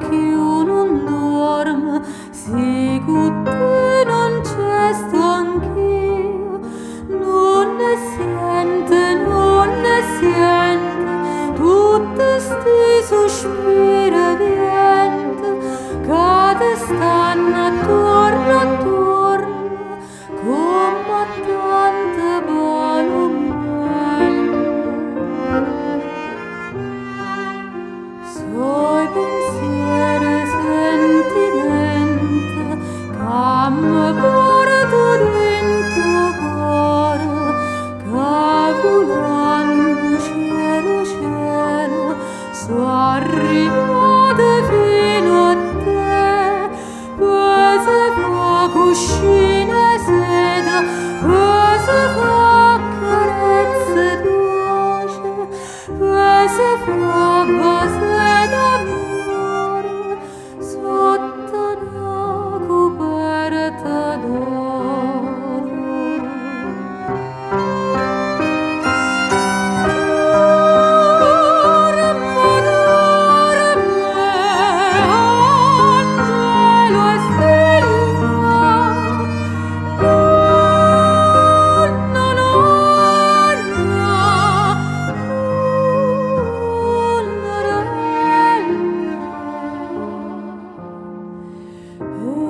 vecchio non dorme, se con te non c'è sto anch'io, non ne sente, tutti sti sospiri e vento, che te stanno attorno, come tante palombelle. Suoi pensieri e sentimenti che mi porto dentro cuore, che volando cielo, sono arrivate fino a te, poi si fa cuscino e seta, poi si fa carezze dolci, poi si fa base d'amore sotto una coperta d'oro. Angelo e stella,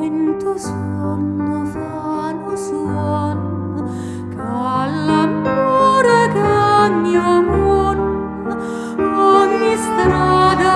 Ento sonno fanno suono, che l'amore che ogni strada